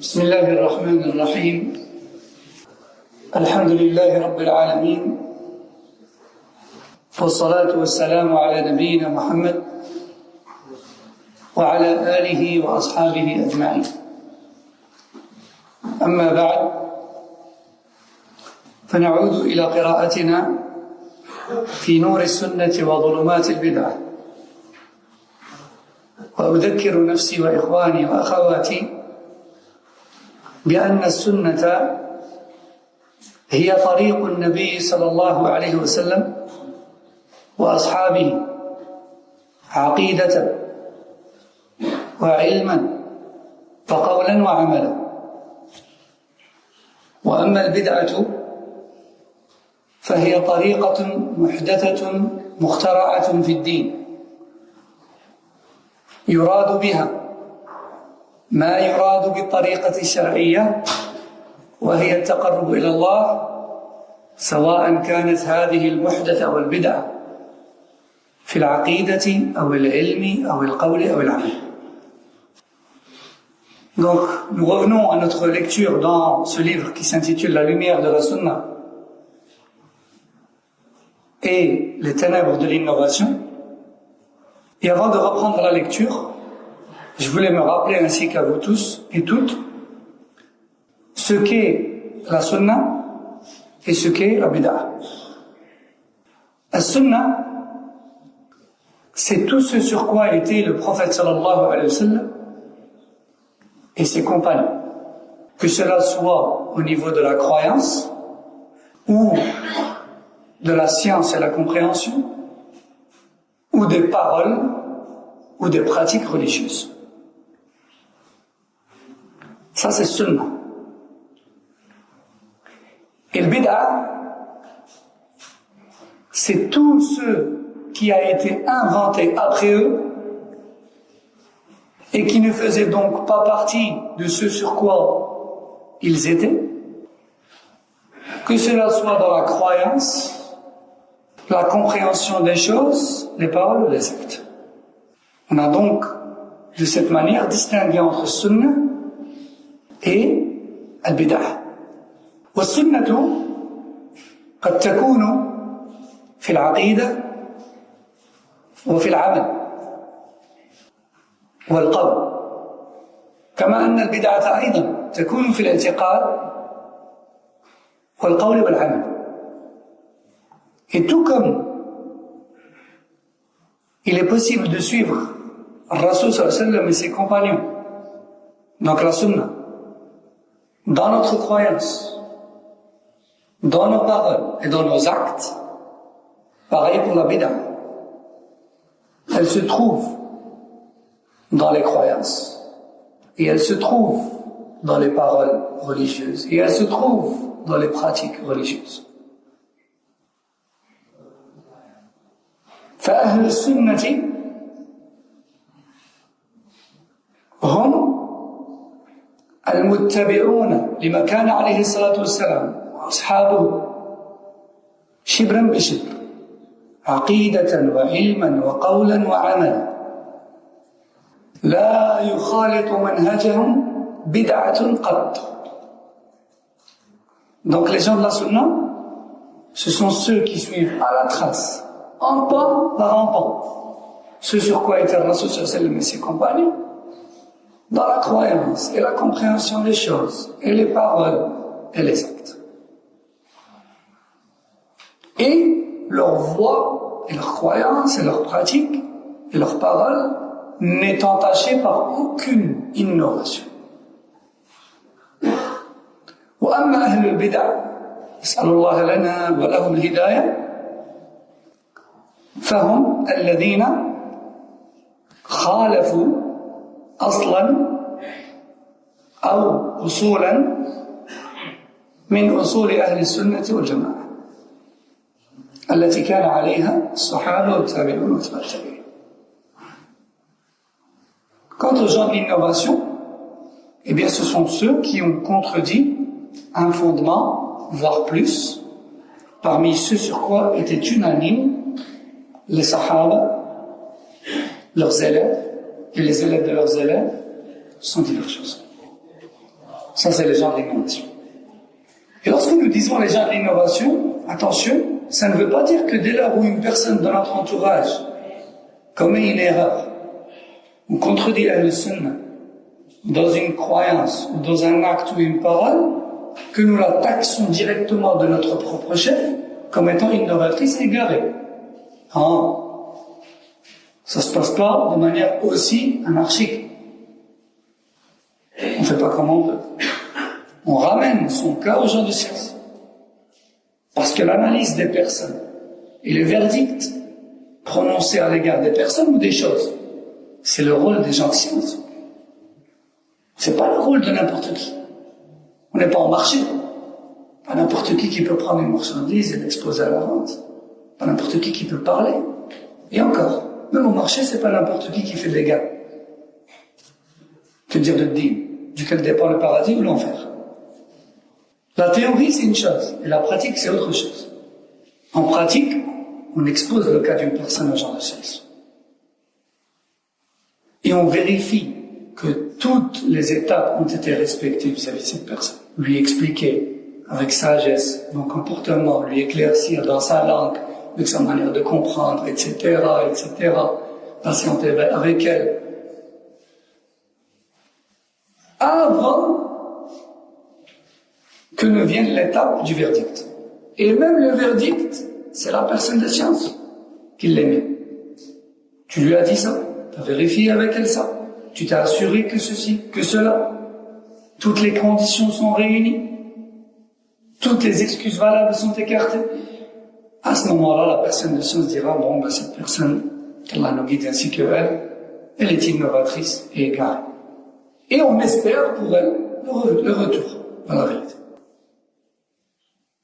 بسم الله الرحمن الرحيم. الحمد لله رب العالمين، والصلاة والسلام على نبينا محمد وعلى آله وأصحابه أجمعين. أما بعد، فنعود إلى قراءتنا في نور السنة وظلمات البدعة. وأذكر نفسي وإخواني وأخواتي بأن السنة هي طريق النبي صلى الله عليه وسلم وأصحابه عقيدة وعلما وقولا وعملا. وأما البدعة فهي طريقة محدثة مخترعة في الدين، يراد بها ما يراد بالطريقة الشرعية، وهي التقرب إلى الله، سواء كانت هذه المحدثة والبدعة في العقيدة أو العلم أو القول أو العمل. Donc, nous revenons à notre lecture dans ce livre qui s'intitule La lumière de la Sunna et les ténèbres de l'innovation. Et avant de reprendre la lecture, je voulais me rappeler, ainsi qu'à vous tous et toutes, ce qu'est la Sunna et ce qu'est la Bid'a. La Sunna, c'est tout ce sur quoi était le prophète sallallahu alayhi wa sallam et ses compagnons. Que cela soit au niveau de la croyance ou de la science et la compréhension, ou des paroles ou des pratiques religieuses. Ça, c'est Sunna. Et le Bid'a, c'est tout ce qui a été inventé après eux et qui ne faisait donc pas partie de ce sur quoi ils étaient, que cela soit dans la croyance, la compréhension des choses, les paroles ou les actes. On a donc, de cette manière, distingué entre Sunna et al-Bid'ah. والسنة قد تكون في العقيدة وفي العمل والقول، كما أن البدعة أيضا تكون في الاعتقاد والقول والعمل. Et tout comme il est possible de suivre Rasul sallallahu alayhi wa sallam et ses compagnons, donc la Sunna, dans notre croyance, dans nos paroles et dans nos actes, pareil pour la bid'a. Elle se trouve dans les croyances, et elle se trouve dans les paroles religieuses, et elle se trouve dans les pratiques religieuses. فأهل السنة هم المتبعون لما كان عليه الصلاة والسلام وأصحابه شبرا بشبر، عقيدة وعلما وقولا وعملا، لا يخالط منهجهم بدعة قط. Donc les gens de la Sunna, ce sont ceux qui suivent à la trace, en pas par en pas, ce sur quoi était Rasul sallallahu alayhi wa sallam et ses compagnons, dans la croyance et la compréhension des choses, et les paroles et les actes. Et leur voix, et leur croyance, et leur pratique, et leurs paroles n'est entachée par aucune innovation. وأما أهل البدع نسأل الله لنا ولهم الهداية فهم الذين خالفوا أصلا أو أصولا من أصول أهل السنة والجماعة التي كان عليها الصحابة والتابعون واتباع التابعين. Quant aux gens de l'innovation, eh bien ce sont ceux qui ont contredit un fondement, voire plus, parmi ceux sur quoi étaient unanimes les Sahaba, leurs élèves et les élèves de leurs élèves, sans divergence. Ça, c'est les gens de l'innovation. Et lorsque nous disons les gens de l'innovation, attention, ça ne veut pas dire que dès lors où une personne dans notre entourage commet une erreur, ou contredit Ahl-Sunnah, dans une croyance, ou dans un acte ou une parole, que nous la taxons directement de notre propre chef comme étant innovatrice et égarée. Non. Ça se passe pas de manière aussi anarchique. On fait pas comme on veut. On ramène son cas aux gens de science. Parce que l'analyse des personnes et les verdicts prononcés à l'égard des personnes ou des choses, c'est le rôle des gens de science. C'est pas le rôle de n'importe qui. On n'est pas en marché. Pas n'importe qui peut prendre une marchandise et l'exposer à la vente. Pas n'importe qui peut parler. Et encore, même au marché, c'est pas n'importe qui fait des gains. Que dire de dîme, duquel dépend le paradis ou l'enfer. La théorie, c'est une chose, et la pratique, c'est autre chose. En pratique, on expose le cas d'une personne à genre de sexe. Et on vérifie que toutes les étapes ont été respectées vis-à-vis de cette personne. Lui expliquer avec sagesse son comportement, lui éclaircir dans sa langue, avec sa manière de comprendre, etc., patienter avec elle. Avant que ne vienne l'étape du verdict. Et même le verdict, c'est la personne de science qui l'émet. Tu lui as dit ça, tu as vérifié avec elle ça, tu t'es assuré que ceci, que cela, toutes les conditions sont réunies, toutes les excuses valables sont écartées. À ce moment-là, la personne de science dira, bon, ben, cette personne, qu'Allah nous guide ainsi qu'elle, elle est innovatrice et égarée. Et on espère pour elle le retour à la vérité.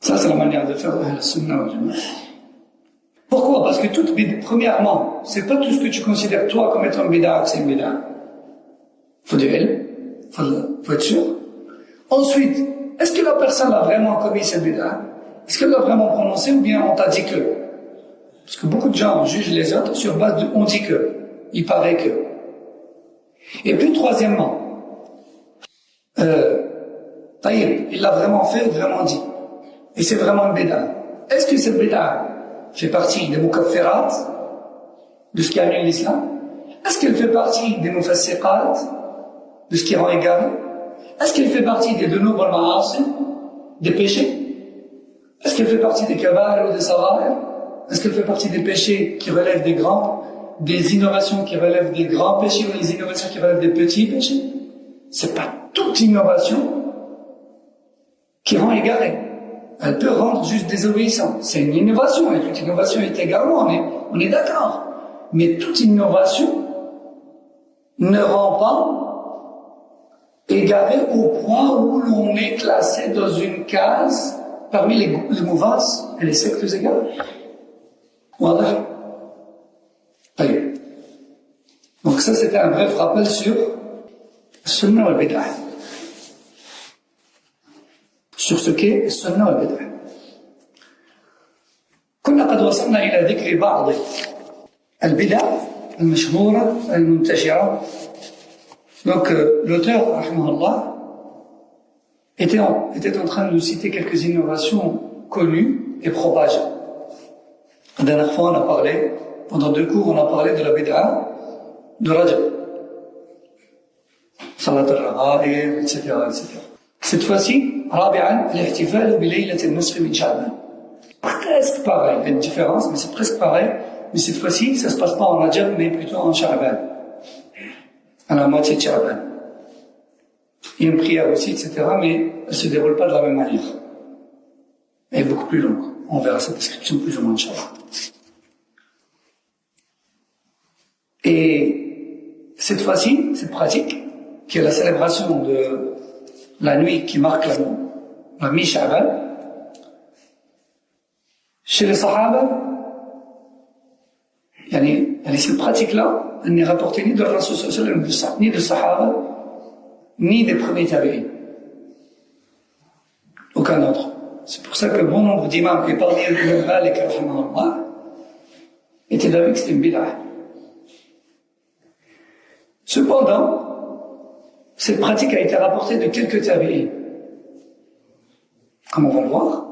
Ça, c'est la manière de faire la sunna wal jama'a. Pourquoi? Parce que toute bid'a, premièrement, c'est pas tout ce que tu considères toi comme étant bid'a que c'est une bid'a. Faut du ilm, faut être sûr. Ensuite, est-ce que la personne a vraiment commis cette bid'a? Est-ce qu'elle l'a vraiment prononcé ou bien on t'a dit que? Parce que beaucoup de gens jugent les autres sur base de on dit que, il paraît que. Et puis troisièmement, il l'a vraiment fait, vraiment dit. Et c'est vraiment une bid'a. Est-ce que cette bid'a fait partie des mukaffirat, de ce qui annule l'islam? Est-ce qu'elle fait partie des mufassiqat, de ce qui rend égaré? Est-ce qu'elle fait partie des dunub wal ma'asi, des péchés? Est-ce qu'elle fait partie des kaba'ir ou des sagha'ir? Est-ce qu'elle fait partie des péchés qui relèvent des grands, des innovations qui relèvent des grands péchés ou des innovations qui relèvent des petits péchés? C'est pas toute innovation qui rend égaré. Elle peut rendre juste désobéissant. C'est une innovation, et toute innovation est également, on est d'accord. Mais toute innovation ne rend pas égaré au point où l'on est classé dans une case parmi les mouvances et les sectes égarées. Voilà. Allez. Donc ça, c'était un bref rappel sur Sunnah wal bid'ah. Sur ce qu'est Sunnah wal bid'ah. كنا قد وصلنا إلى ذكر بعض البدع المشهورة المنتشرة. Donc l'auteur, rahimahullah, était en train de nous citer quelques innovations connues et propagées. La dernière fois, on a parlé, pendant 2 cours, on a parlé de la bid'a de Rajab. Salat al-Raghaib, etc., etc. Cette fois-ci, Rabi'an, l'ihtifal bi laylat al-nisf min Sha'ban. Presque pareil, il y a une différence, mais c'est presque pareil. Mais cette fois-ci, ça ne se passe pas en Rajab, mais plutôt en Sha'ban. À la moitié de Sha'ban. Il y a une prière aussi, etc., mais elle ne se déroule pas de la même manière. Elle est beaucoup plus longue. On verra sa description plus ou moins de Sha'ban. Et cette fois-ci, cette pratique, qui est la célébration de la nuit qui marque la mi-Sha'ban, chez les Sahaba, cette pratique-là, elle n'est rapportée ni de Rasul sallallahu alayhi wa sallam, ni de Sahaba, ni des premiers tabi'in. Aucun autre. C'est pour ça que bon nombre d'imams, et parmi eux Malik, rahimahullah, étaient d'avis que c'était une bid'a. Cependant, Cette pratique a été rapportée de quelques tabi'in, comme on va le voir,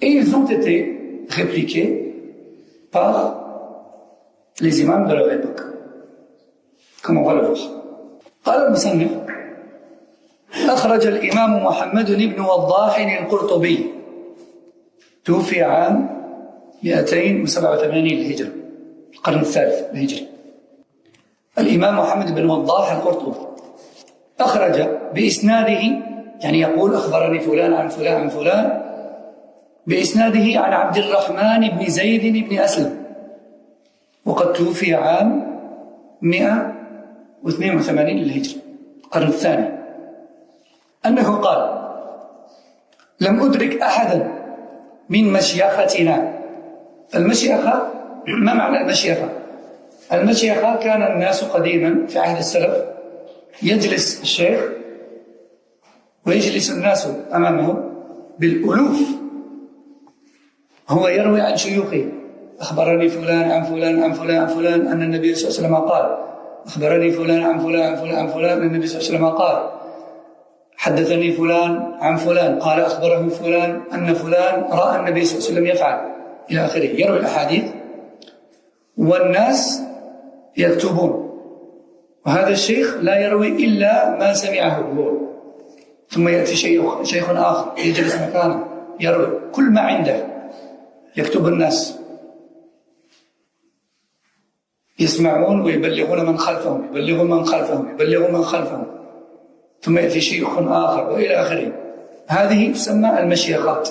et ils ont été répliqués par les imams de leur époque, comme on va le voir. قال المصنف أخرج الإمام محمد بن وضاح القرطبي توفي عام 287 للهجرة، القرن الثالث الهجري. الإمام محمد بن وضاح القرطبي أخرج بإسناده، يعني يقول أخبرني فلان عن فلان عن فلان، بإسناده عن عبد الرحمن بن زيد بن أسلم، وقد توفي عام 182 للهجرة، القرن الثاني، أنه قال: لم أدرك أحدا من مشيختنا. المشيخة، ما معنى المشيخة؟ المشيخة كان الناس قديما في عهد السلف يجلس الشيخ ويجلس الناس أمامه بالألوف، هو يروي عن شيوخه: أخبرني فلان عن فلان عن فلان عن فلان أن النبي صلى الله عليه وسلم قال، أخبرني فلان عن فلان عن فلان عن فلان أن النبي صلى الله عليه وسلم قال، حدثني فلان عن فلان قال أخبره فلان أن فلان رأى النبي صلى الله عليه وسلم يفعل، إلى آخره. يروي الأحاديث والناس يكتبون، وهذا الشيخ لا يروي إلا ما سمعه هو، ثم يأتي شيخ آخر يجلس مكانه يروي كل ما عنده، يكتب الناس يسمعون ويبلغون من خلفهم، يبلغون من خلفهم، يبلغون من خلفهم، ثم يأتي شيخ آخر وإلى آخره. هذه تسمى المشيخات،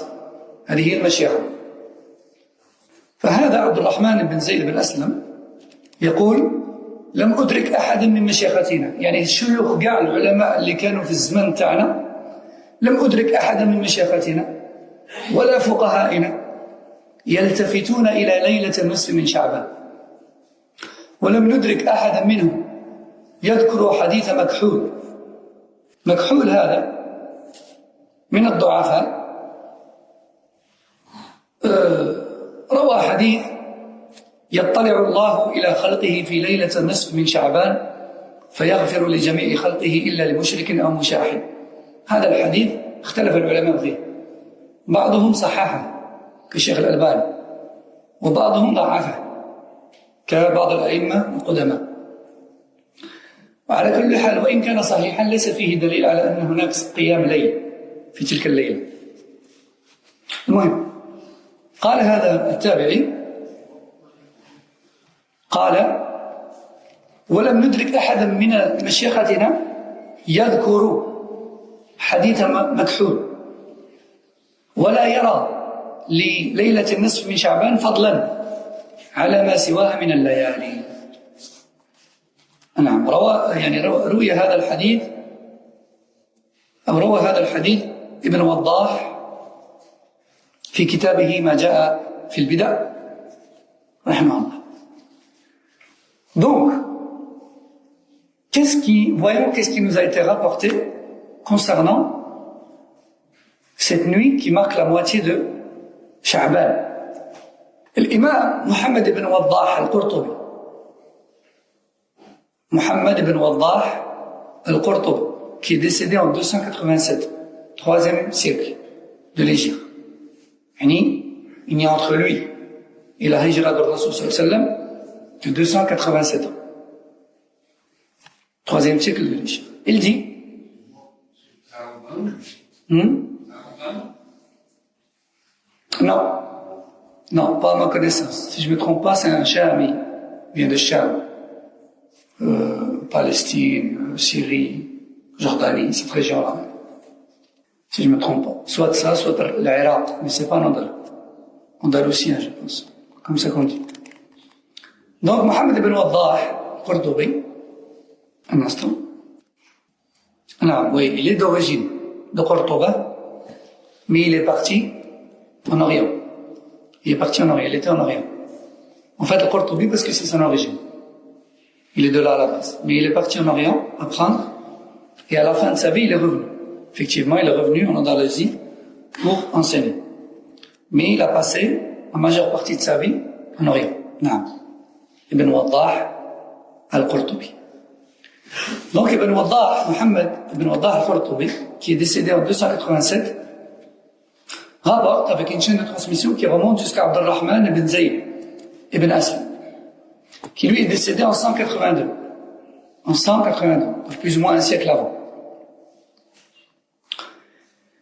هذه هي المشيخة. فهذا عبد الرحمن بن زيد بن أسلم يقول: لم أدرك أحدا من مشيختنا، يعني الشيوخ قاع العلماء اللي كانوا في الزمن تاعنا، لم أدرك أحدا من مشيختنا ولا فقهائنا يلتفتون إلى ليلة النصف من شعبان، ولم ندرك أحدا منهم يذكر حديث مكحول. مكحول هذا من الضعفاء، روى حديث: يطلع الله إلى خلقه في ليلة النصف من شعبان فيغفر لجميع خلقه إلا لمشرك أو مشاحن. هذا الحديث اختلف العلماء فيه، بعضهم صححه كالشيخ الألباني، وبعضهم ضعفه كبعض الأئمة القدماء. وعلى كل حال، وإن كان صحيحا ليس فيه دليل على أن هناك قيام ليل في تلك الليلة. المهم، قال هذا التابعي، قال: ولم ندرك أحدا من مشيختنا يذكر حديث مكحول ولا يرى لليلة النصف من شعبان فضلا على ما سواها من الليالي. نعم، روي هذا الحديث، أو روى هذا الحديث ابن وضاح في كتابه ما جاء في البدع رحمه الله. Donc, qu'est-ce qui nous a été rapporté concernant cette nuit qui marque la moitié de Sha'ban. L'imam Mohammed ibn Waddah al-Qurtubi, Mohammed ibn Waddah al-Qurtubi, qui est décédé en 287, 3e siècle de l'Égypte. Il y a entre lui et la hijra de Rasul sallallahu alayhi wa sallam de 287 ans. 3e siècle de l'Égypte. Il dit Non, pas à ma connaissance. Si je ne me trompe pas, c'est un Chami, vient de Cham, Palestine, Syrie, Jordanie, cette région-là. Si je ne me trompe pas. Soit ça, soit l'Irak, mais c'est pas en Andalousie, je pense. Comme ça qu'on dit. Donc, Mohammed ibn Waddah, Qurtubi, un instant. Non, oui, il est d'origine de Cordoba, mais il est parti en Orient. Il était en Orient. En fait, le Qurtubi, parce que c'est son origine. Il est de là à la base. Mais il est parti en Orient apprendre, et à la fin de sa vie, il est revenu. Effectivement, il est revenu en Andalousie pour enseigner. Mais il a passé la majeure partie de sa vie en Orient. Naam. Ibn Waddah al-Qurtubi. Donc Ibn Waddah, Mohammed Ibn Waddah al-Qurtubi, qui est décédé en 287, rapporte avec une chaîne de transmission qui remonte jusqu'à Abdurrahman ibn Zayd ibn Aslam, qui lui est décédé en 182. En 182, donc plus ou moins un siècle avant.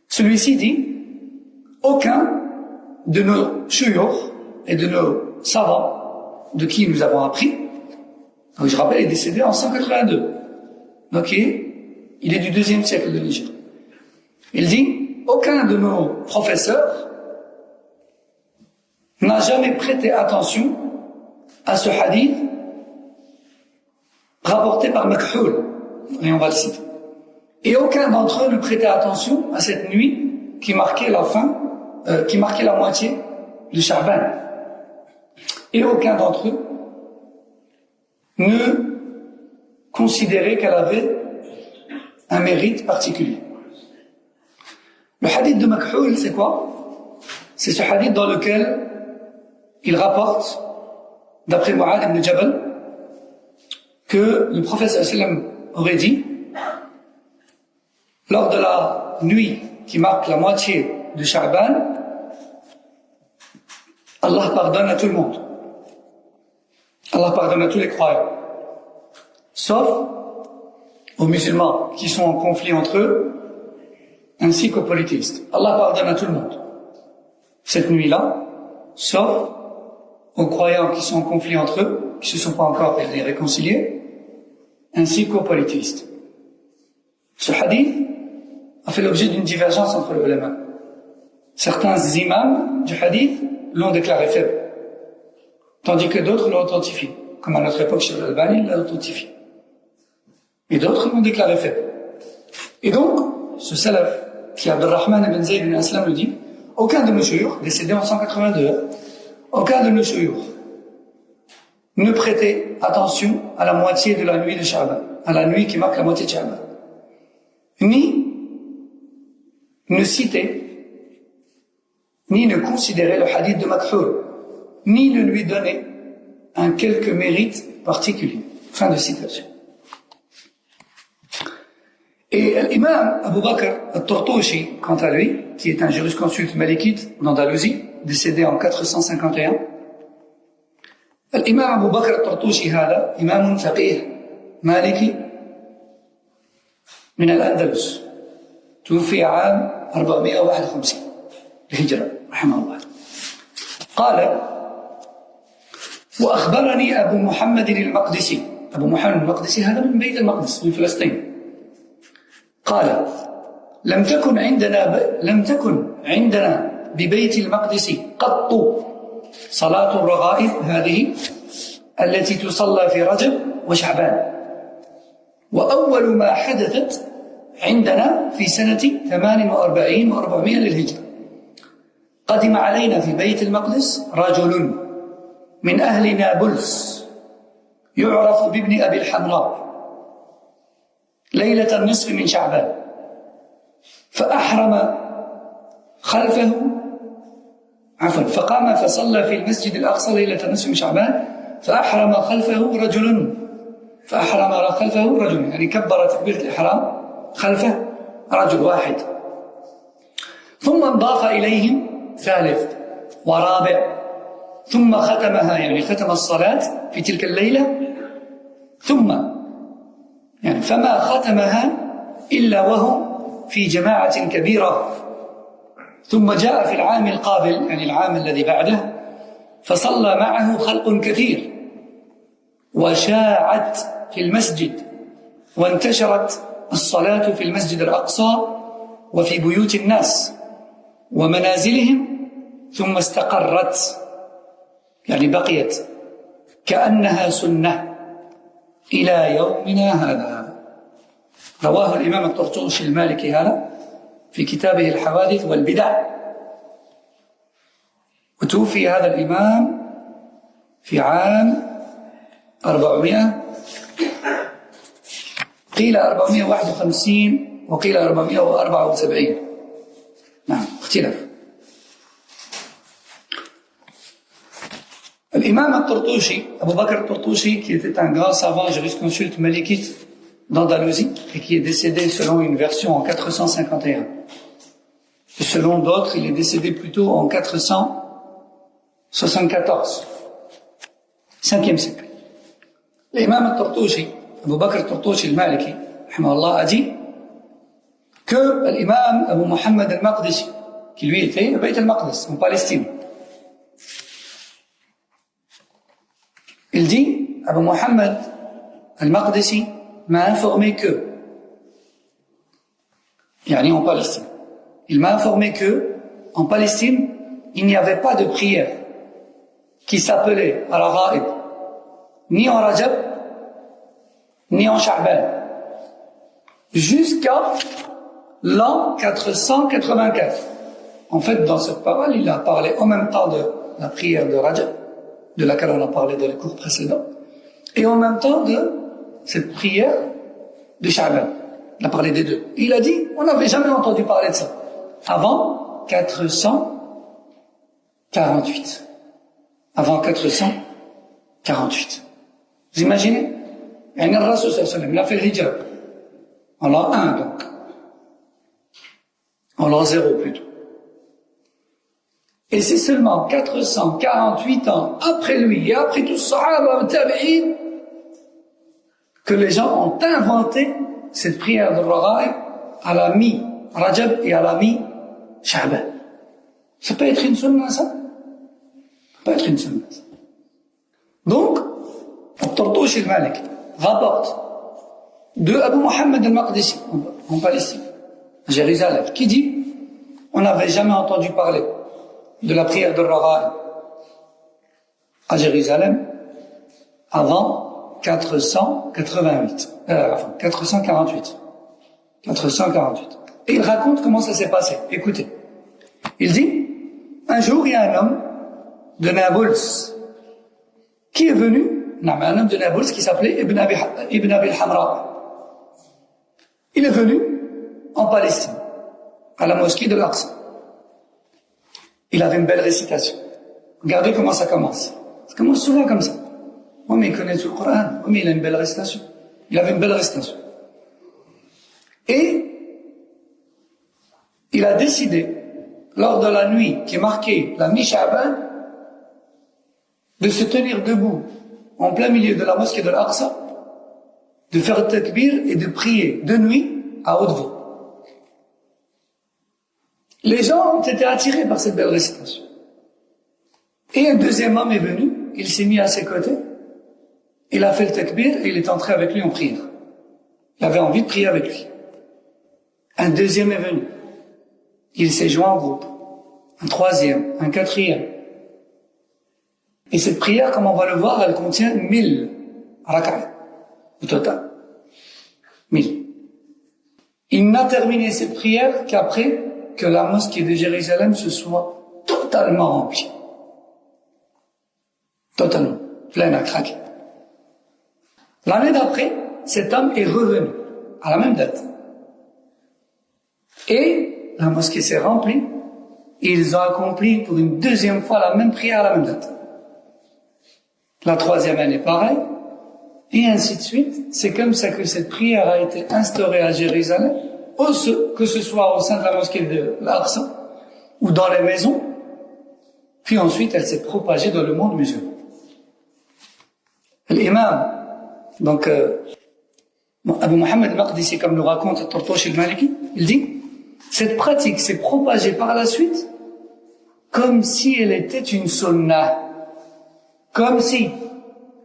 Celui-ci dit, aucun de nos shuyukh et de nos savants de qui nous avons appris, donc je rappelle, il est décédé en 182. Donc il est du 2e siècle de l'Hégire. Il dit, aucun de nos professeurs n'a jamais prêté attention à ce hadith rapporté par Makhul, et on va le citer. Et aucun d'entre eux ne prêtait attention à cette nuit qui marquait la fin, qui marquait la moitié de Sha'ban. Et aucun d'entre eux ne considérait qu'elle avait un mérite particulier. Le hadith de Makhul, c'est quoi? C'est ce hadith dans lequel il rapporte, d'après Mu'adh ibn Jabal, que le prophète sallam aurait dit, lors de la nuit qui marque la moitié de Sha'ban, Allah pardonne à tout le monde. Allah pardonne à tous les croyants. Sauf aux musulmans qui sont en conflit entre eux, ainsi qu'aux polythéistes. Allah pardonne à tout le monde. Cette nuit-là, sauf aux croyants qui sont en conflit entre eux, qui ne se sont pas encore réconciliés, ainsi qu'aux polythéistes. Ce hadith a fait l'objet d'une divergence entre les ulama. Certains imams du hadith l'ont déclaré faible, tandis que d'autres l'ont authentifié, comme à notre époque Cheikh Al-Albani l'a authentifié. Et d'autres l'ont déclaré faible. Et donc, ce salaf, qui est Abdurrahman ibn Zayd ibn Aslam, le dit, aucun de nos shuyukh, décédé en 182, aucun de nos shuyukh ne prêtait attention à la moitié de la nuit de Sha'ban, à la nuit qui marque la moitié de Sha'ban, ni ne citait, ni ne considérait le hadith de Makhul, ni ne lui donnait un quelque mérite particulier. Fin de citation. Et l'imam Abu Bakr al-Tortoshi, quant à lui, qui est un jurisconsulte malikite d'Andalousie, décédé en 451, l'imam Abu Bakr al-Tortoshi هذا إمام فقيه مالكي من الأندلس توفي عام 451 الهجرة رحمه الله. قال: وأخبرني أبو محمد المقدسي. أبو محمد المقدسي هذا من بيت المقدس من فلسطين. قال: لم تكن عندنا ببيت المقدس قط صلاة الرغائب هذه التي تصلى في رجب وشعبان، وأول ما حدثت عندنا في سنة 48 و400 للهجرة. قدم علينا في بيت المقدس رجل من أهل نابلس يعرف بابن أبي الحمراء ليلة النصف من شعبان، فأحرم خلفه فقام فصلى في المسجد الأقصى ليلة النصف من شعبان، فأحرم خلفه رجل يعني كبر تكبيرة الإحرام خلفه رجل واحد، ثم انضاف إليهم ثالث ورابع، ثم ختمها يعني ختم الصلاة في تلك الليلة، ثم يعني فما ختمها إلا وهم في جماعة كبيرة، ثم جاء في العام القابل يعني العام الذي بعده فصلى معه خلق كثير، وشاعت في المسجد وانتشرت الصلاة في المسجد الأقصى وفي بيوت الناس ومنازلهم، ثم استقرت يعني بقيت كأنها سنة إلى يومنا هذا. رواه الإمام الطرطوشي المالكي هذا في كتابه الحوادث والبدع. وتوفي هذا الإمام في عام 400 قيل 451 وقيل 474. نعم اختلاف. L'imam al-Tortoshi, Abu Bakr al-Tortoshi, qui était un grand savant jurisconsulte malikite d'Andalousie et qui est décédé selon une version en 451. Et selon d'autres, il est décédé plutôt en 474, 5e siècle. L'imam al-Tartouchi, Abu Bakr al-Tartouchi al-Maliki, a dit que l'imam Abu Muhammad al-Maqdisi, qui lui était à Bayt al-Maqdis, en Palestine, il dit, Abu Muhammad al-Maqdisi m'a informé que, en Palestine, il m'a informé que, en Palestine, il n'y avait pas de prière qui s'appelait al-Ra'ib, ni en Rajab, ni en Sha'ban, jusqu'à l'an 484. En fait, dans cette parole, il a parlé en même temps de la prière de Rajab, de laquelle on a parlé dans les cours précédents, et en même temps de cette prière de Sha'ban. Il a parlé des deux. Il a dit, on n'avait jamais entendu parler de ça avant 448. Avant 448. Vous imaginez? Il a fait le hijab en l'an 1, donc. En l'an 0 plutôt. Et c'est seulement 448 ans après lui et après tous Sahaba Tabi'in que les gens ont inventé cette prière de Ra'ib à la mi-Rajab et à la mi-Sha'ban. Ça peut être une sunna, ça? Ça peut être une sunna, ça. Donc, Al-Tartouchi al-Maliki rapporte de Abu Muhammad al-Maqdisi en Palestine, à Jérusalem, qui dit, on n'avait jamais entendu parler de la prière de Ra'ib à Jérusalem avant 448. Et il raconte comment ça s'est passé. Écoutez. Il dit, un jour, il y a un homme de Nablus qui est venu, un homme de Nablus qui s'appelait Ibn Abi al-Hamra. Il est venu en Palestine, à la mosquée de l'Aqsa. Il avait une belle récitation. Regardez comment ça commence. Ça commence souvent comme ça. Oui, mais il connaît tout le Coran. Oui, mais il a une belle récitation. Il avait une belle récitation. Et il a décidé, lors de la nuit qui marquait la mi-Sha'ban, de se tenir debout en plein milieu de la mosquée de l'Aqsa, de faire le takbir et de prier de nuit à haute voix. Les gens ont été attirés par cette belle récitation. Et un deuxième homme est venu, il s'est mis à ses côtés, il a fait le takbir et il est entré avec lui en prière. Il avait envie de prier avec lui. Un deuxième est venu, il s'est joint en groupe. Un troisième, un quatrième. Et cette prière, comme on va le voir, elle contient 1000 rak'a au total. 1000. Il n'a terminé cette prière qu'après que la mosquée de Jérusalem se soit totalement remplie. Totalement. Pleine à craquer. L'année d'après, cet homme est revenu, à la même date. Et la mosquée s'est remplie, et ils ont accompli pour une deuxième fois la même prière à la même date. La troisième année, pareil, et ainsi de suite. C'est comme ça que cette prière a été instaurée à Jérusalem, que ce soit au sein de la mosquée de l'Aqsa, ou dans les maisons, puis ensuite elle s'est propagée dans le monde musulman. L'imam, donc, Abu Muhammad al-Maqdisi, comme le raconte Al-Tartouchi al-Maliki, il dit, cette pratique s'est propagée par la suite comme si elle était une sunna. Comme si.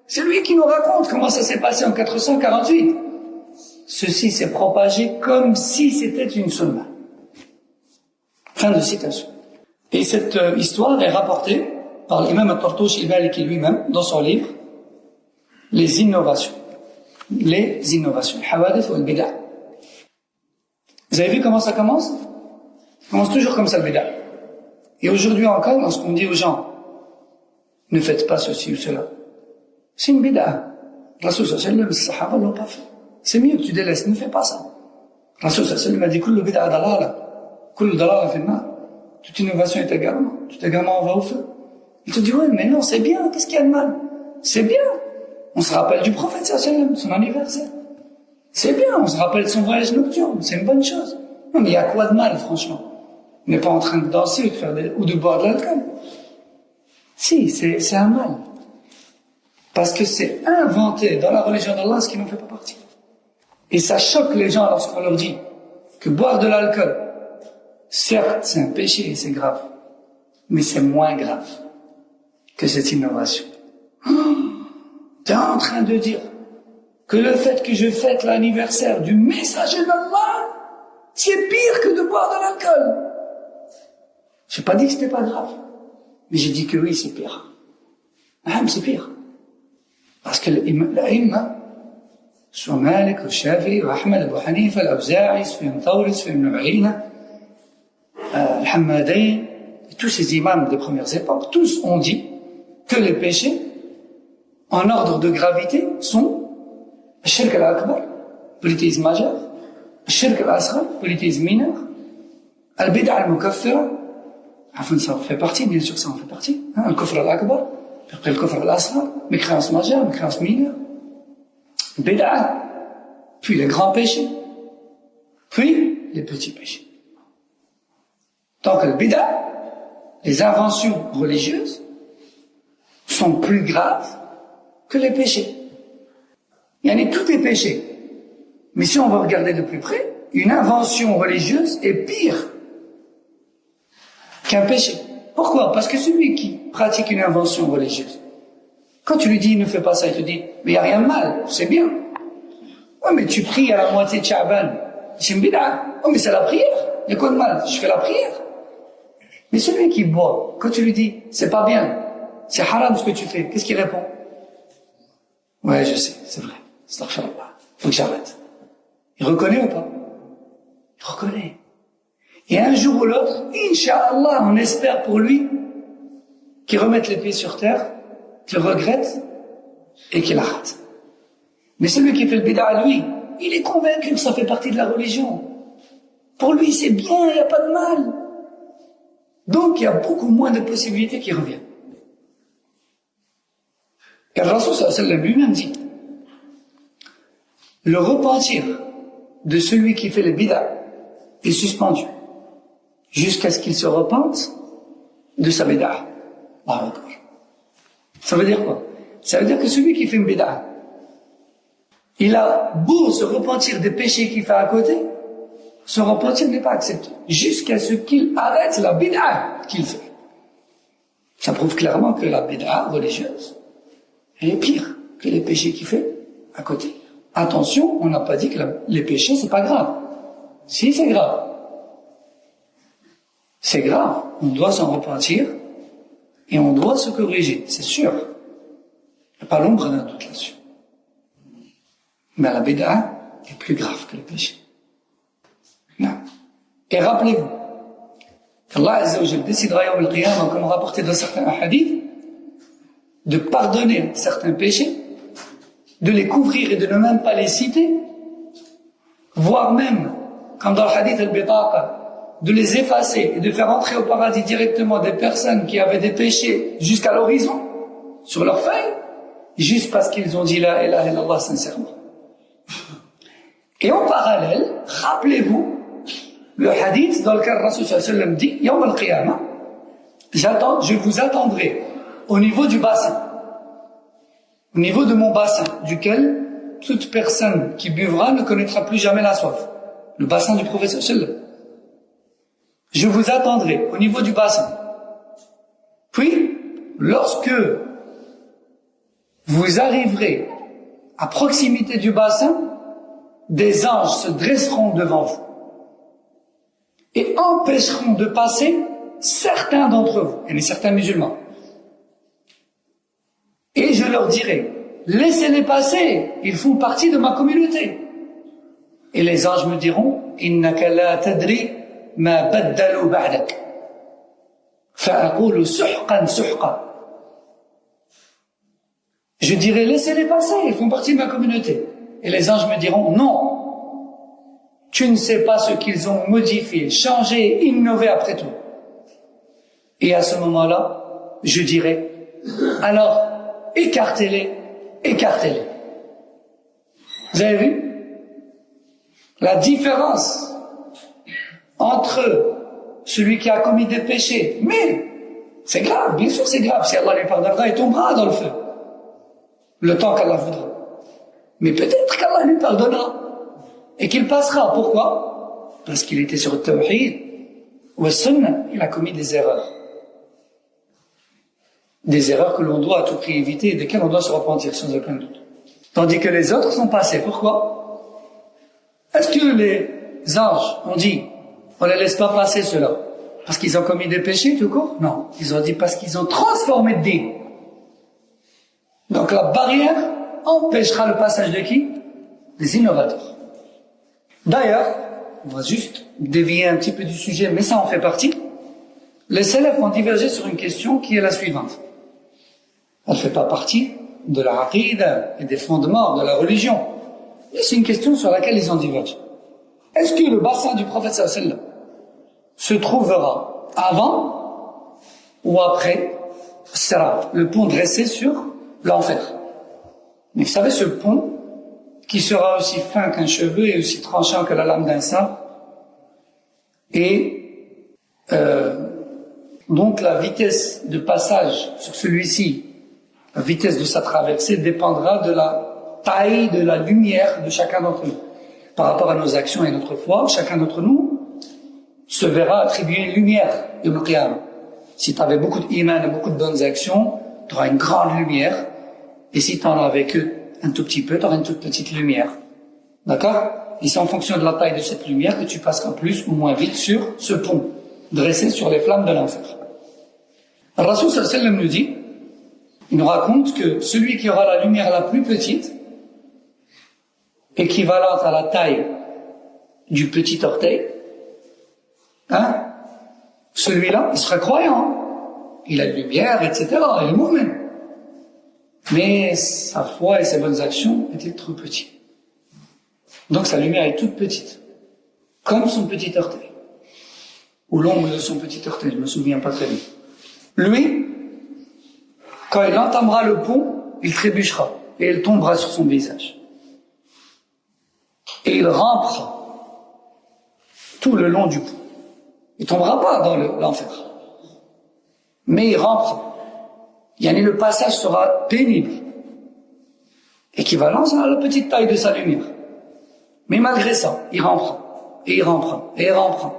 C'est lui qui nous raconte comment ça s'est passé en 448. Ceci s'est propagé comme si c'était une sunna. Fin de citation. Et cette histoire est rapportée par l'imam Al-Tartouchi al-Maliki lui-même dans son livre Les innovations. Les innovations. Hawadith ou al-bida'. Vous avez vu comment ça commence? Ça commence toujours comme ça, le bida'. Et aujourd'hui encore, lorsqu'on dit aux gens, ne faites pas ceci ou cela, c'est une bida'. Rasul sallallahu alayhi wa sallam, les sahaba l'ont pas fait. C'est mieux que tu délaisses, ne fais pas ça. Rasul sallallahu alayhi wa sallam a dit, kullu bida' dalala, kullu dalala fi an-nar. Toute innovation est égarement, tout égarement va au feu. Il te dit, ouais, mais non, c'est bien, qu'est-ce qu'il y a de mal? C'est bien. On se rappelle du prophète sallallahu alayhi wa sallam, son anniversaire. C'est bien, on se rappelle de son voyage nocturne, c'est une bonne chose. Non, mais il y a quoi de mal, franchement? On n'est pas en train de danser ou de boire de l'alcool. Si, c'est un mal. Parce que c'est inventé dans la religion d'Allah ce qui n'en fait pas partie. Et ça choque les gens lorsqu'on leur dit que boire de l'alcool, certes, c'est un péché et c'est grave, mais c'est moins grave que cette innovation. Tu es en train de dire que le fait que je fête l'anniversaire du messager d'Allah, c'est pire que de boire de l'alcool. J'ai pas dit que c'était pas grave, mais j'ai dit que oui, c'est pire. Ah, c'est pire. Parce que l'imam, soit Malik, ou Shafi, ou Ahmed, Abu Hanifa, l'Awza'i, Sufyan Thawri, Sufyan ibn Uyayna, Al-Hammadayn, tous ces imams des premières époques, tous ont dit que les péchés, en ordre de gravité, sont Shirk al-Akbar, polythéisme majeur, Shirk al-Asghar, polythéisme mineur, Al-Bid'a al-Mukaffira, ça en fait partie, bien sûr, ça en fait partie, Al-Kufr al-Akbar, puis après le Kufr al-Asghar, mécréance majeure, mécréance mineure, Bid'a, puis les grands péchés, puis les petits péchés. Donc, le bid'a, les inventions religieuses, sont plus graves que les péchés. Il y en a tout est péché. Mais si on va regarder de plus près, une invention religieuse est pire qu'un péché. Pourquoi? Parce que celui qui pratique une invention religieuse, quand tu lui dis ne fais pas ça, il te dit mais il n'y a rien de mal, c'est bien. Ouais, mais tu pries à la moitié de Sha'ban, c'est une bid'a. Oh, mais c'est la prière, il y a quoi de mal? Je fais la prière. Mais celui qui boit, quand tu lui dis c'est pas bien, c'est haram ce que tu fais, qu'est-ce qu'il répond? Ouais, je sais, c'est vrai. Astaghfirullah. Faut que j'arrête. Il reconnaît ou pas? Il reconnaît. Et un jour ou l'autre, Inch'Allah, on espère pour lui qu'il remette les pieds sur terre, qu'il regrette et qu'il arrête. Mais celui qui fait le bid'a, lui, il est convaincu que ça fait partie de la religion. Pour lui, c'est bien, il n'y a pas de mal. Donc, il y a beaucoup moins de possibilités qui reviennent. Car le Rasul sallallahu alayhi wa sallam lui-même dit le repentir de celui qui fait le bid'a est suspendu jusqu'à ce qu'il se repente de sa bid'a. Ça veut dire quoi? Ça veut dire que celui qui fait une bid'a, il a beau se repentir des péchés qu'il fait à côté, son repentir n'est pas accepté jusqu'à ce qu'il arrête la bid'a qu'il fait. Ça prouve clairement que la bid'a religieuse est pire que les péchés qu'il fait à côté. Attention, on n'a pas dit que les péchés c'est pas grave. Si, c'est grave. C'est grave. On doit s'en repentir et on doit se corriger, c'est sûr. Il n'y a pas l'ombre d'un doute là-dessus. Mais la bid'a est plus grave que les péchés. Non. Et rappelez-vous qu'Allah Azza wa Jalla décidera yawm al-qiyamah, comme rapporté dans certains hadiths, de pardonner certains péchés, de les couvrir et de ne même pas les citer, voire même, comme dans le hadith al-Bitaqa, de les effacer et de faire entrer au paradis directement des personnes qui avaient des péchés jusqu'à l'horizon, sur leur feuille, juste parce qu'ils ont dit la ilaha illallah sincèrement. Et en parallèle, rappelez-vous le hadith dans lequel Rasul sallallahu alayhi wa sallam dit Yawm al-Qiyamah, je vous attendrai au niveau du bassin, au niveau de mon bassin, duquel toute personne qui buvra ne connaîtra plus jamais la soif. Le bassin du prophète sallallahu alayhi wa sallam. Je vous attendrai au niveau du bassin. Puis, lorsque vous arriverez à proximité du bassin, des anges se dresseront devant vous et empêcheront de passer certains d'entre vous, et certains musulmans. Et je leur dirai, laissez-les passer, ils font partie de ma communauté. Et les anges me diront, innaka la tadri ma baddalu ba'dak, fa'aqulu suhqan suhqa. Je dirai, laissez-les passer, ils font partie de ma communauté. Et les anges me diront, non, tu ne sais pas ce qu'ils ont modifié, changé, innové après tout. Et à ce moment-là, je dirai, alors, écartez-les, écartez-les. Vous avez vu? la différence entre celui qui a commis des péchés, mais c'est grave, bien sûr c'est grave, si Allah lui pardonnera, il tombera dans le feu, le temps qu'Allah voudra. Mais peut-être qu'Allah lui pardonnera, et qu'il passera. Pourquoi? Parce qu'il était sur le tawhid, ou le sunnah, il a commis des erreurs. Des erreurs que l'on doit à tout prix éviter et desquelles on doit se repentir sans aucun doute. Tandis que les autres sont passés. Pourquoi? Est-ce que les anges ont dit on ne les laisse pas passer ceux-là parce qu'ils ont commis des péchés tout court? Non, ils ont dit parce qu'ils ont transformé le dîn. Donc la barrière empêchera le passage de qui? Des innovateurs. D'ailleurs, on va juste dévier un petit peu du sujet, mais ça en fait partie. Les salafs ont divergé sur une question qui est la suivante. Elle ne fait pas partie de la aqida et des fondements de la religion. Mais c'est une question sur laquelle ils ont divergé. Est-ce que le bassin du prophète sallallahu alayhi wa sallam se trouvera avant ou après Sirat, le pont dressé sur l'enfer? Mais vous savez, ce pont qui sera aussi fin qu'un cheveu et aussi tranchant que la lame d'un sabre, et donc la vitesse de passage sur celui-ci, la vitesse de sa traversée dépendra de la taille de la lumière de chacun d'entre nous. Par rapport à nos actions et notre foi, chacun d'entre nous se verra attribuer une lumière. Si tu avais beaucoup d'iman et beaucoup de bonnes actions, tu auras une grande lumière. Et si tu en avais que un tout petit peu, tu auras une toute petite lumière. D'accord? Et c'est en fonction de la taille de cette lumière que tu passeras plus ou moins vite sur ce pont, dressé sur les flammes de l'enfer. Le Rasoul sallallahu alayhi wa sallam nous dit, il nous raconte que celui qui aura la lumière la plus petite, équivalente à la taille du petit orteil, celui-là, il sera croyant, il a une lumière, etc., il est mu'min. Mais sa foi et ses bonnes actions étaient trop petites. Donc sa lumière est toute petite, comme son petit orteil, ou l'ombre de son petit orteil, je ne me souviens pas très bien. Lui, quand il entamera le pont, il trébuchera, et il tombera sur son visage. Et il rampera tout le long du pont. Il ne tombera pas dans l'enfer. Mais il rampera. Le passage sera pénible. Équivalent à la petite taille de sa lumière. Mais malgré ça, il rampera. Et il rampera. Et il rampera.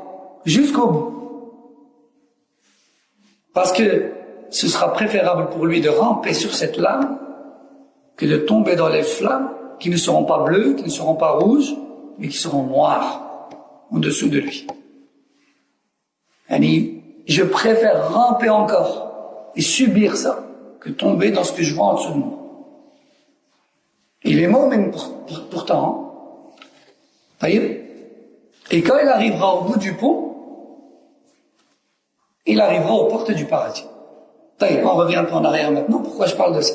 Jusqu'au bout. Parce que ce sera préférable pour lui de ramper sur cette lame que de tomber dans les flammes qui ne seront pas bleues, qui ne seront pas rouges, mais qui seront noires en dessous de lui. Je préfère ramper encore et subir ça que tomber dans ce que je vois en dessous de moi. Il est mort même pourtant. Et quand il arrivera au bout du pont, il arrivera aux portes du paradis. On revient un peu en arrière maintenant. Pourquoi je parle de ça?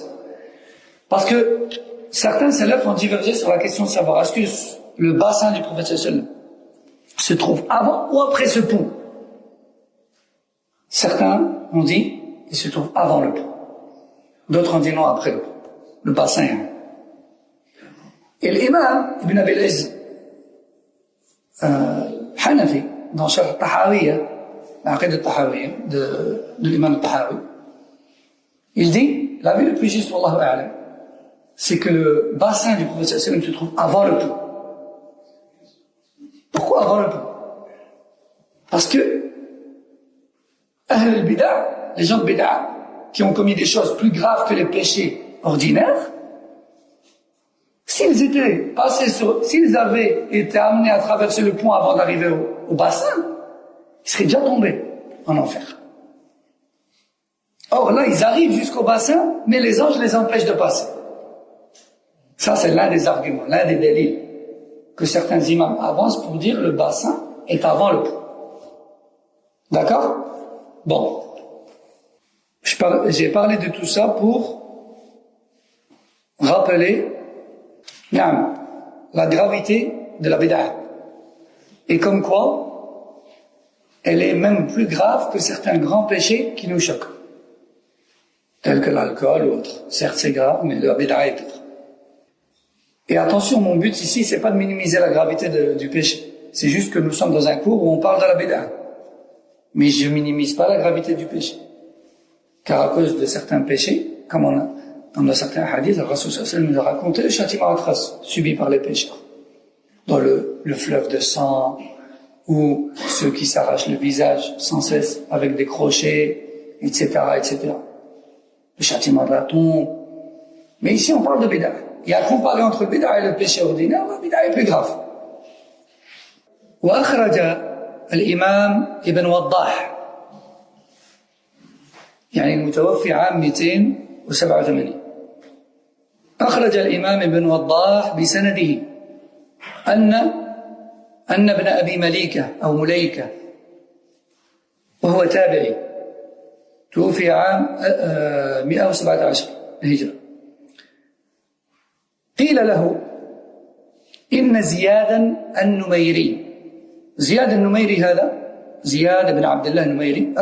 Parce que certains salafs ont divergé sur la question de savoir est-ce que le bassin du prophète sallallahu alayhi wa sallam se trouve avant ou après ce pont. Certains ont dit qu'il se trouve avant le pont. D'autres ont dit non, après le pont. Le bassin. Et l'imam Ibn Abi al-Izz Hanafi, dans Sharh Tahawiyya, l'Aqid al-Tahawiyya de l'imam al-Tahawi, il dit, la vie le plus juste, wallahu a'lam, c'est que le bassin du prophète sallallahu alayhi wa sallam se trouve avant le pont. Pourquoi avant le pont? Parce que Ahl al-Bida', les gens de Bida' qui ont commis des choses plus graves que les péchés ordinaires, s'ils avaient été amenés à traverser le pont avant d'arriver au bassin, ils seraient déjà tombés en enfer. Or là, ils arrivent jusqu'au bassin, mais les anges les empêchent de passer. Ça, c'est l'un des arguments, l'un des délits que certains imams avancent pour dire le bassin est avant le pont. D'accord? Bon. J'ai parlé de tout ça pour rappeler la gravité de la bid'a. Et comme quoi, elle est même plus grave que certains grands péchés qui nous choquent. Tels que l'alcool ou autre. Certes, c'est grave, mais la bid'a est pire. Et attention, mon but ici, c'est pas de minimiser la gravité du péché. C'est juste que nous sommes dans un cours où on parle de la bid'a. Mais je minimise pas la gravité du péché. Car à cause de certains péchés, comme dans certains hadiths, le Rasul sallallahu alayhi wa sallam nous a raconté le châtiment atroce subi par les pécheurs. Dans le fleuve de sang, ou ceux qui s'arrachent le visage sans cesse avec des crochets, etc., etc. Le châtiment de la tombe. Mais ici, on parle de bid'a. Et à comparer entre le bid'a et le péché ordinaire, le bid'a est plus grave. وأخرج الإمام ابن وضاح يعني المتوفي عام 287 أخرج الإمام ابن وضاح بسنده أن ابن أبي مليكة أو مليكة وهو تابعي توفي عام 117 هجرة قيل له إن زيادا النميري زياد النميري هذا زياد بن عبد الله النميري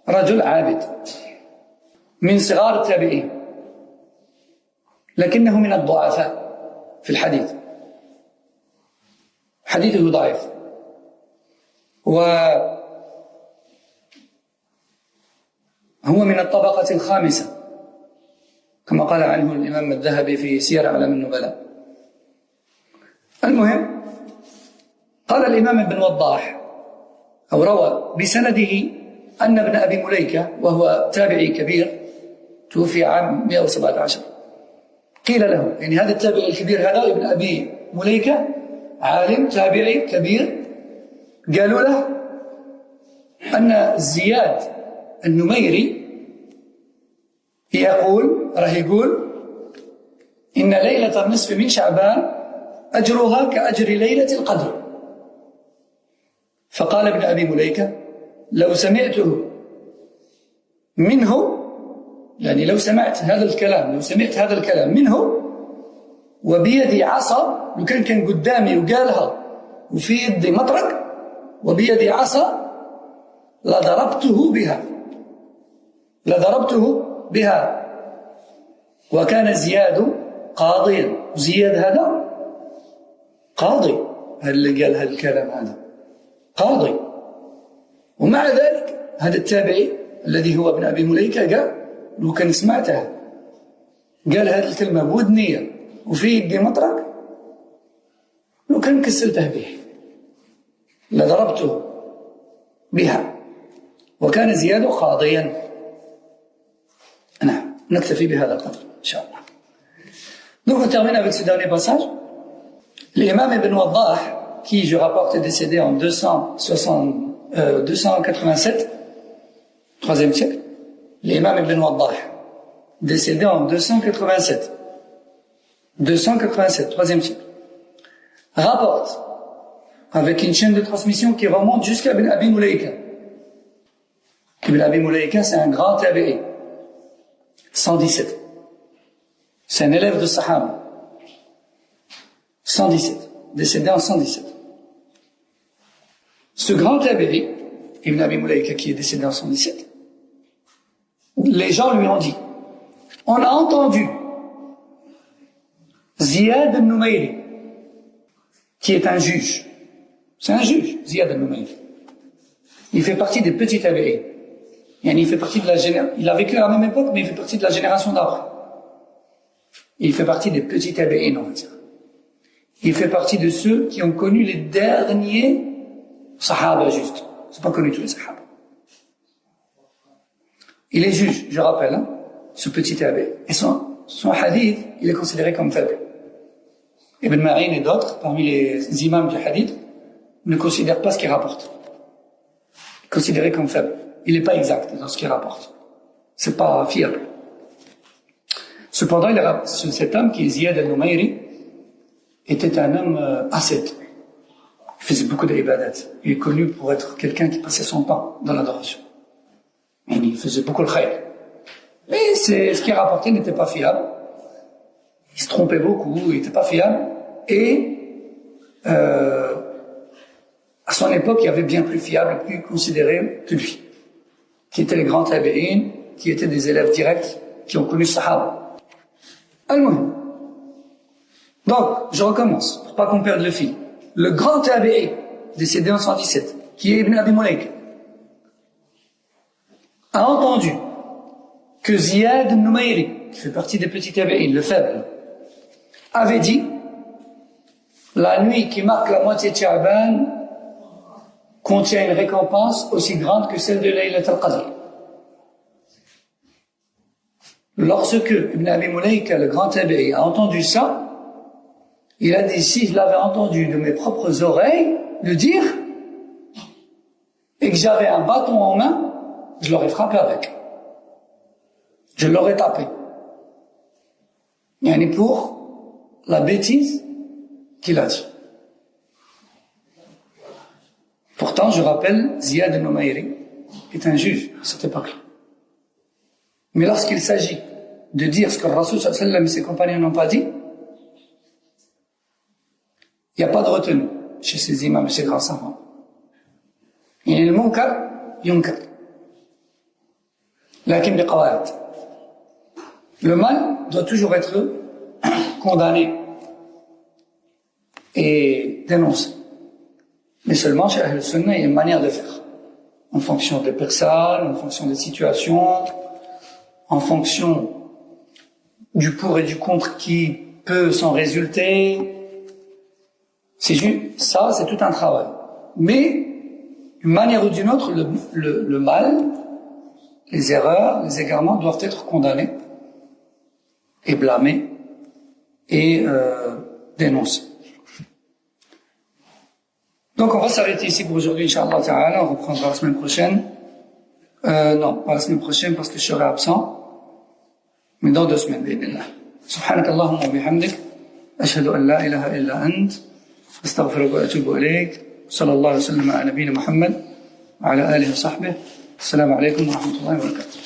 رجل عابد من صغار التابعين لكنه من الضعفاء في الحديث حديثه ضعيف وهو من الطبقة الخامسة كما قال عنه الإمام الذهبي في سير أعلام النبلاء. المهم قال الإمام ابن وضاح أو روى بسنده أن ابن أبي مليكة وهو تابعي كبير توفي عام 117 قيل له يعني هذا التابعي الكبير هذا ابن أبي مليكة عالم تابعي كبير قالوا له أن زياد النميري يقول إن ليلة النصف من شعبان أجرها كأجر ليلة القدر. فقال ابن أبي مليكة لو سمعته منه يعني لو سمعت هذا الكلام منه وبيدي عصا لو كان قدامي وقالها وفي يدي مطرق وبيدي عصا لضربته بها وكان زياد قاضيا. زياد هذا قاضي اللي قال هذا الكلام هذا قاضي ومع ذلك هذا التابعي الذي هو ابن أبي مليكة قال لو كان سمعتها قال هذه الكلمة بودنية وفي يدي مطرق لو كان كسلته به لضربته بها وكان زياد قاضيا. نعم نكتفي بهذا القدر إن شاء الله. Donc on termine avec ce dernier passage. L'imam Ibn Waddah, qui je rapporte est décédé en 287, 3e siècle. L'imam Ibn Waddah, décédé en 287, 3e siècle, rapporte avec une chaîne de transmission qui remonte jusqu'à Ibn Abi Mulaika. Ibn Abi Mulaika, c'est un grand tabi'i, 117. C'est un élève de Sahaba. 117, décédé en 117. Ce grand tabi'i, Ibn Abi Mulaika, qui est décédé en 117, les gens lui ont dit, on a entendu Ziyad al-Numayri, qui est un juge. C'est un juge, Ziyad al-Numayri. Il fait partie des petits tabi'in. Il fait partie de la génération. Il a vécu à la même époque, mais il fait partie de la génération d'après. Il fait partie des petits tabi'in, on va dire. Il fait partie de ceux qui ont connu les derniers sahaba, juste. C'est pas connu tous les sahaba. Il est juge, je rappelle, ce petit tabi'in. Et son hadith, il est considéré comme faible. Ibn Ma'in et d'autres, parmi les imams du hadith, ne considèrent pas ce qu'il rapporte. Considéré comme faible. Il n'est pas exact dans ce qu'il rapporte. C'est pas fiable. Cependant, cet homme qui est Ziyad al-Numayri était un homme ascète. Il faisait beaucoup d'ibadat. Il est connu pour être quelqu'un qui passait son temps dans l'adoration. Il faisait beaucoup le khayr. Mais ce qu'il rapportait n'était pas fiable. Il se trompait beaucoup, il n'était pas fiable. Et à son époque, il y avait bien plus fiable, plus considéré que lui, qui étaient les grands tabi'in, qui étaient des élèves directs, qui ont connu Sahaba. Al-Muhim. Donc, je recommence, pour pas qu'on perde le fil. Le grand tabi'i, décédé en 117, qui est Ibn Abi Mulaik, a entendu que Ziyad al-Numayri, qui fait partie des petits tabi'in, le faible, avait dit, la nuit qui marque la moitié de Sha'ban contient une récompense aussi grande que celle de Laylat al-Qadr. Lorsque Ibn Abi Mulaika, le grand tabi'i, a entendu ça, il a dit, si je l'avais entendu de mes propres oreilles le dire, et que j'avais un bâton en main, je l'aurais frappé avec. Je l'aurais tapé. Yani pour la bêtise qu'il a dit. Pourtant, je rappelle, Ziyad al-Numayri est un juge à cette époque-là. Mais lorsqu'il s'agit de dire ce que le Rasoul sallallahu alayhi wa sallam et ses compagnons n'ont pas dit, il n'y a pas de retenue chez ces imams et ces grands savants. Il y a le munkar, yunkar. Lakin biqawaid. Le mal doit toujours être condamné et dénoncé. Mais seulement chez Ahl Sunnah, il y a une manière de faire. En fonction des personnes, en fonction des situations, en fonction du pour et du contre qui peut s'en résulter. C'est juste, ça, c'est tout un travail. Mais, d'une manière ou d'une autre, le mal, les erreurs, les égarements doivent être condamnés et blâmés et dénoncés. Donc on va s'arrêter ici pour aujourd'hui, Inch'Allah Ta'ala. On reprendra la semaine prochaine. Non, pas la semaine prochaine parce que je serai absent. Mais dans 2 semaines, bi'idhnillah. Subhanak Allahumma wa bihamdik. Ashhadu an la ilaha illa ant. Astaghfiruka wa atubu ilayk. Sallallahu alayhi wa sallam ala nabiyina Muhammad. Wa ala alihi wa sahbihi. Assalamu alaykum wa rahmatullahi wa barakatuh.